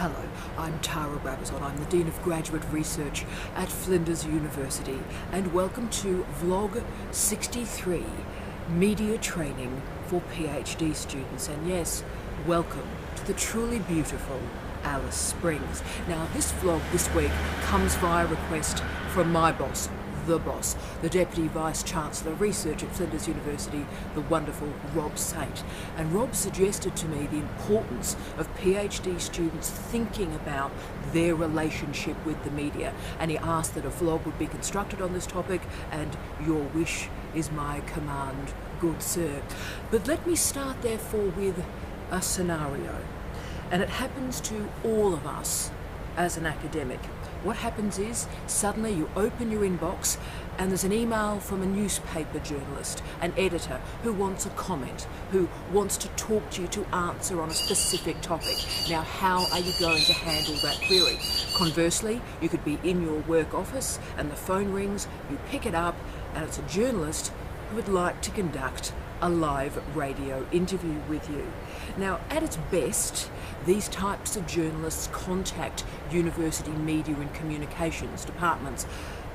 Hello, I'm Tara Brabazon. I'm the Dean of Graduate Research at Flinders University, and welcome to Vlog 63, Media Training for PhD Students. And yes, welcome to the truly beautiful Alice Springs. Now, this vlog this week comes via request from my boss, the Deputy Vice-Chancellor of Research at Flinders University, the wonderful Rob Saint. And Rob suggested to me the importance of PhD students thinking about their relationship with the media. And he asked that a vlog would be constructed on this topic, and your wish is my command, good sir. But let me start therefore with a scenario. And it happens to all of us as an academic. What happens is, suddenly you open your inbox and there's an email from a newspaper journalist, an editor who wants a comment, who wants to talk to you to answer on a specific topic. Now, how are you going to handle that query? Conversely, you could be in your work office and the phone rings, you pick it up, and it's a journalist who would like to conduct a live radio interview with you. Now, at its best, these types of journalists contact university media and communications departments,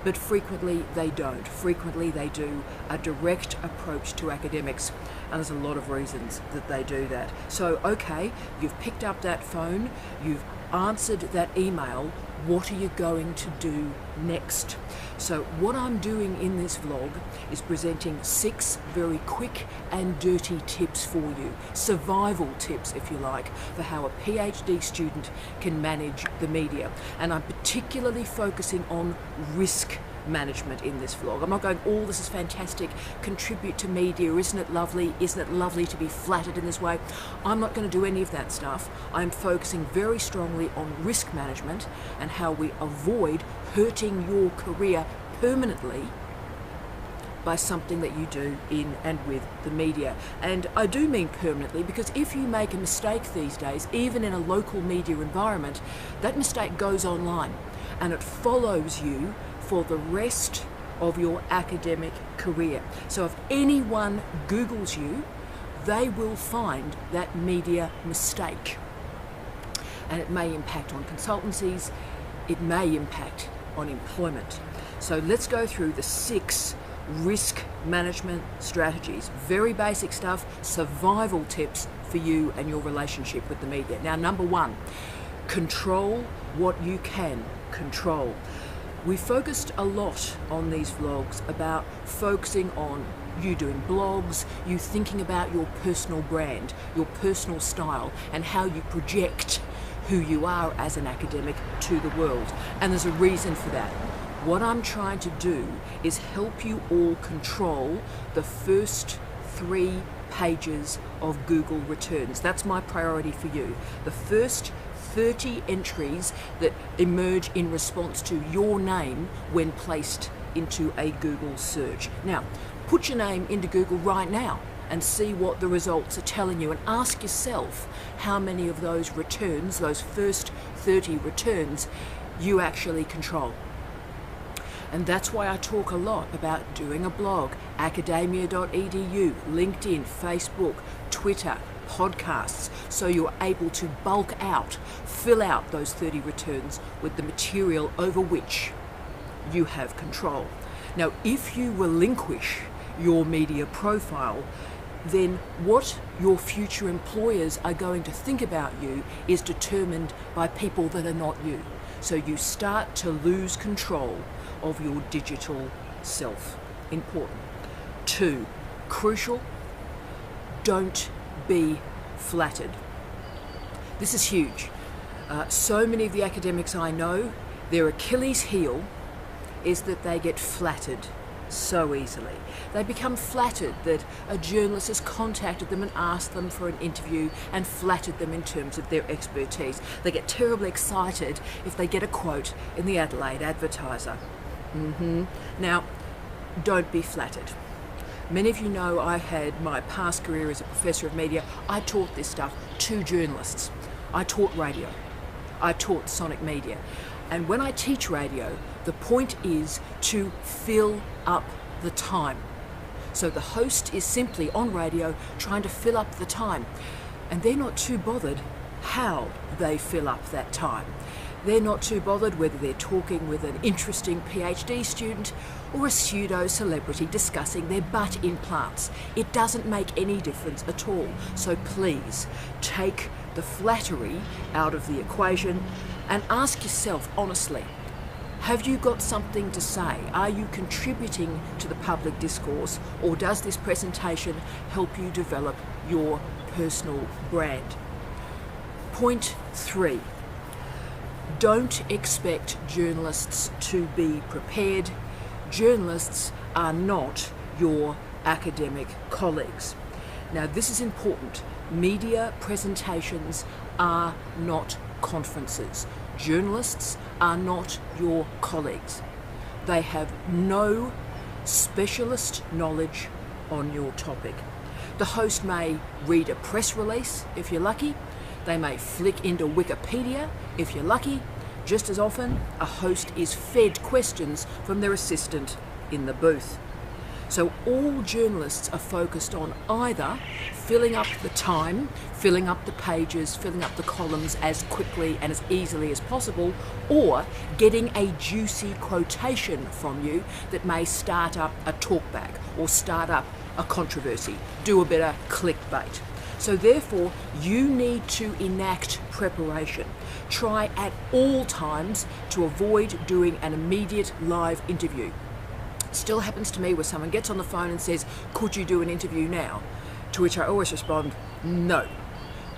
but frequently they don't. Frequently they do a direct approach to academics, and there's a lot of reasons that they do that. So, okay, you've picked up that phone, you've answered that email, what are you going to do next? So what I'm doing in this vlog is presenting 6 very quick and dirty tips for you, survival tips if you like, for how a PhD student can manage the media. And I'm particularly focusing on risk management in this vlog. I'm not going, oh, this is fantastic, contribute to media, isn't it lovely to be flattered in this way? I'm not going to do any of that stuff. I'm focusing very strongly on risk management and how we avoid hurting your career permanently by something that you do in and with the media. And I do mean permanently, because if you make a mistake these days, even in a local media environment, that mistake goes online and it follows you for the rest of your academic career. So if anyone Googles you, they will find that media mistake. And it may impact on consultancies, it may impact on employment. So let's go through the 6 risk management strategies. Very basic stuff, survival tips for you and your relationship with the media. Now, number 1, control what you can control. We focused a lot on these vlogs about focusing on you doing blogs, you thinking about your personal brand, your personal style, and how you project who you are as an academic to the world. And there's a reason for that. What I'm trying to do is help you all control the first 3 pages of Google returns. That's my priority for you. The first 30 entries that emerge in response to your name when placed into a Google search. Now, put your name into Google right now and see what the results are telling you, and ask yourself how many of those returns, those first 30 returns, you actually control. And that's why I talk a lot about doing a blog, academia.edu, LinkedIn, Facebook, Twitter, podcasts, so you're able to bulk out, fill out those 30 returns with the material over which you have control. Now, if you relinquish your media profile, then what your future employers are going to think about you is determined by people that are not you. So you start to lose control of your digital self. Important. 2, crucial, don't be flattered. This is huge. So many of the academics I know, their Achilles heel is that they get flattered so easily. They become flattered that a journalist has contacted them and asked them for an interview and flattered them in terms of their expertise. They get terribly excited if they get a quote in the Adelaide Advertiser. Now, don't be flattered. Many of you know I had my past career as a professor of media. I taught this stuff to journalists. I taught radio. I taught sonic media. And when I teach radio, the point is to fill up the time. So the host is simply on radio trying to fill up the time. And they're not too bothered how they fill up that time. They're not too bothered whether they're talking with an interesting PhD student or a pseudo-celebrity discussing their butt implants. It doesn't make any difference at all. So please take the flattery out of the equation and ask yourself honestly, have you got something to say? Are you contributing to the public discourse, or does this presentation help you develop your personal brand? Point 3. Don't expect journalists to be prepared. Journalists are not your academic colleagues. Now, this is important. Media presentations are not conferences. Journalists are not your colleagues. They have no specialist knowledge on your topic. The host may read a press release if you're lucky. They may flick into Wikipedia if you're lucky. Just as often, a host is fed questions from their assistant in the booth. So all journalists are focused on either filling up the time, filling up the pages, filling up the columns as quickly and as easily as possible, or getting a juicy quotation from you that may start up a talkback or start up a controversy, do a bit of clickbait. So therefore, you need to enact preparation. Try at all times to avoid doing an immediate live interview. Still happens to me where someone gets on the phone and says, could you do an interview now? To which I always respond, no.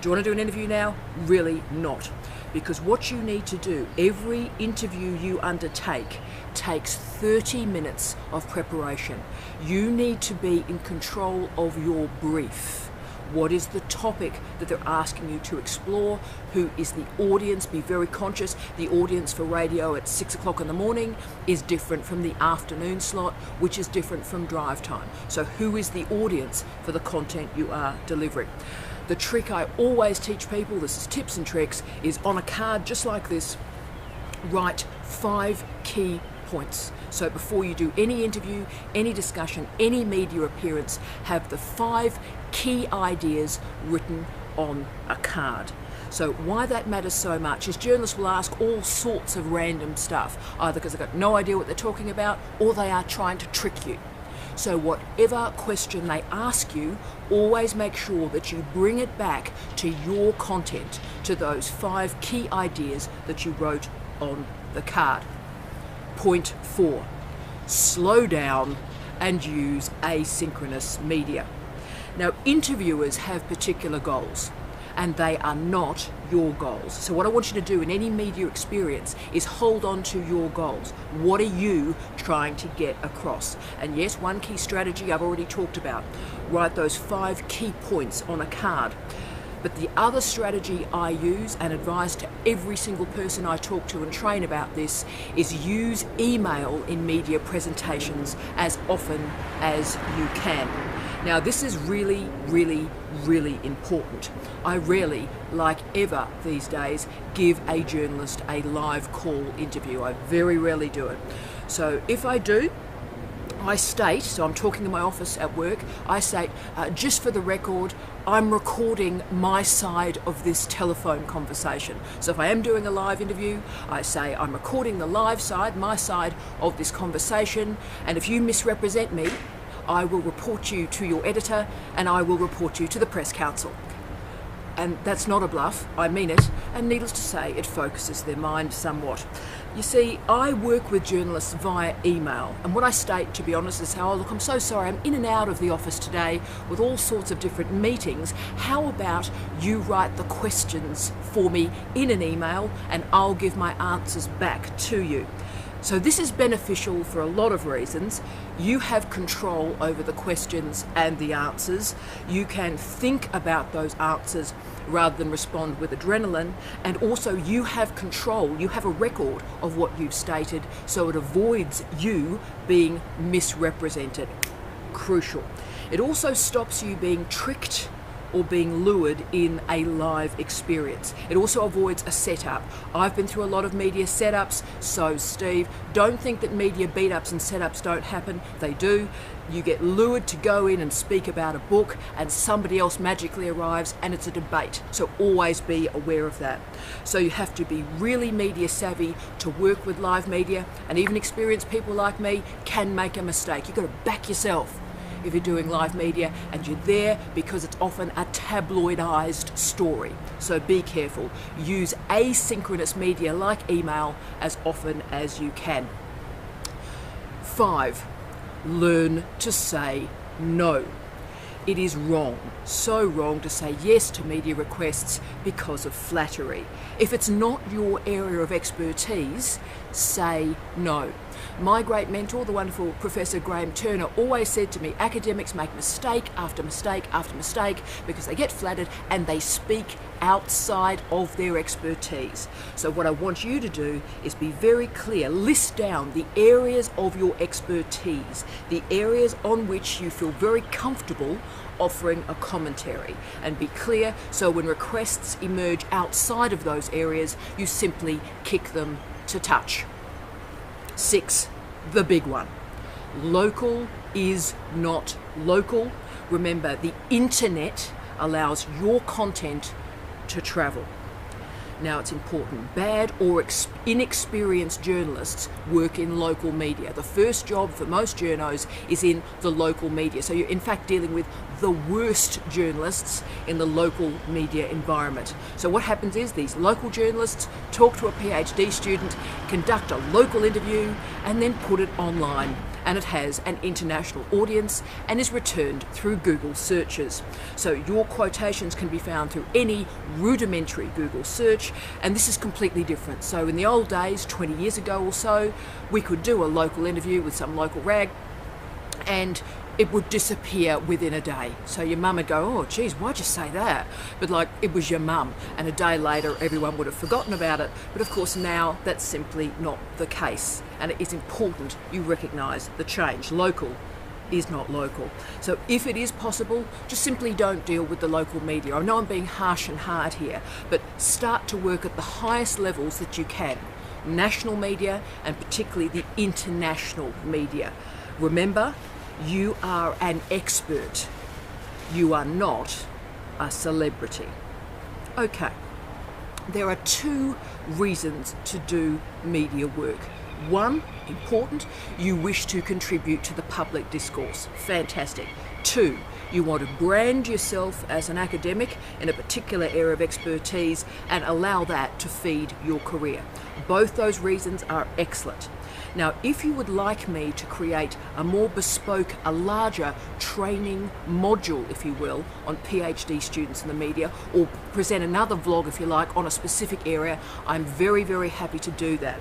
Do you want to do an interview now? Really not. Because what you need to do, every interview you undertake takes 30 minutes of preparation. You need to be in control of your brief. What is the topic that they're asking you to explore? Who is the audience? Be very conscious. The audience for radio at 6 o'clock in the morning is different from the afternoon slot, which is different from drive time. So who is the audience for the content you are delivering? The trick I always teach people, this is tips and tricks, is on a card just like this, write 5 key points. So before you do any interview, any discussion, any media appearance, have the 5 key ideas written on a card. So why that matters so much is journalists will ask all sorts of random stuff, either because they've got no idea what they're talking about or they are trying to trick you. So whatever question they ask you, always make sure that you bring it back to your content, to those 5 key ideas that you wrote on the card. Point 4, slow down and use asynchronous media. Now, interviewers have particular goals, and they are not your goals. So what I want you to do in any media experience is hold on to your goals. What are you trying to get across? And yes, one key strategy I've already talked about. Write those 5 key points on a card. But the other strategy I use and advise to every single person I talk to and train about this is use email in media presentations as often as you can. Now, this is really, really, really important. I rarely, like ever these days, give a journalist a live call interview. I very rarely do it. So if I do, I state, so I'm talking in my office at work, I state, just for the record, I'm recording my side of this telephone conversation. So if I am doing a live interview, I say I'm recording the live side, my side of this conversation, and if you misrepresent me, I will report you to your editor and I will report you to the press council. And that's not a bluff, I mean it, and needless to say, it focuses their mind somewhat. You see, I work with journalists via email, and what I state, to be honest, is how, look, I'm so sorry, I'm in and out of the office today with all sorts of different meetings. How about you write the questions for me in an email and I'll give my answers back to you. So this is beneficial for a lot of reasons. You have control over the questions and the answers. You can think about those answers rather than respond with adrenaline. And also you have control, you have a record of what you've stated, so it avoids you being misrepresented. Crucial. It also stops you being tricked or being lured in a live experience. It also avoids a setup. I've been through a lot of media setups, so Steve, don't think that media beat-ups and setups don't happen. They do. You get lured to go in and speak about a book and somebody else magically arrives and it's a debate. So always be aware of that. So you have to be really media savvy to work with live media, and even experienced people like me can make a mistake. You've got to back yourself if you're doing live media, and you're there because it's often a tabloidized story. So be careful. Use asynchronous media like email as often as you can. 5. Learn to say no. It is wrong, so wrong, to say yes to media requests because of flattery. If it's not your area of expertise, say no. My great mentor, the wonderful Professor Graham Turner, always said to me, academics make mistake after mistake after mistake because they get flattered and they speak outside of their expertise. So what I want you to do is be very clear. List down the areas of your expertise, the areas on which you feel very comfortable offering a commentary, and be clear so when requests emerge outside of those areas, you simply kick them to touch. 6, the big one. Local is not local. Remember, the internet allows your content to travel. Now, it's important. Bad or inexperienced journalists work in local media. The first job for most journos is in the local media. So you're in fact dealing with the worst journalists in the local media environment. So what happens is these local journalists talk to a PhD student, conduct a local interview, and then put it online. And it has an international audience and is returned through Google searches. So your quotations can be found through any rudimentary Google search, and this is completely different. So in the old days, 20 years ago or so, we could do a local interview with some local rag and it would disappear within a day. So your mum would go, oh geez, why'd you say that? But like, it was your mum, and a day later everyone would have forgotten about it. But of course now that's simply not the case, and it is important you recognise the change. Local is not local. So if it is possible, just simply don't deal with the local media. I know I'm being harsh and hard here, but start to work at the highest levels that you can. National media, and particularly the international media. Remember, you are an expert. You are not a celebrity. Okay, there are 2 reasons to do media work. 1, important, you wish to contribute to the public discourse. Fantastic. 2, you want to brand yourself as an academic in a particular area of expertise and allow that to feed your career. Both those reasons are excellent. Now, if you would like me to create a more bespoke, a larger training module, if you will, on PhD students in the media, or present another vlog, if you like, on a specific area, I'm very, very happy to do that.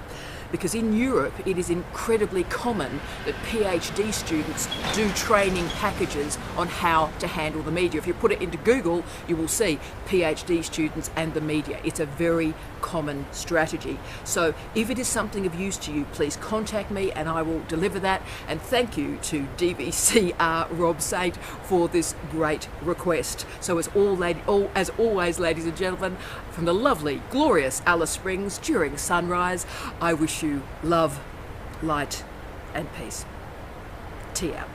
Because in Europe, it is incredibly common that PhD students do training packages on how to handle the media. If you put it into Google, you will see PhD students and the media. It's a very common strategy. So if it is something of use to you, please contact me and I will deliver that. And thank you to DVCR Rob Saint for this great request. So as always, ladies and gentlemen, from the lovely, glorious Alice Springs during sunrise, I wish you love, light and peace. Tea out.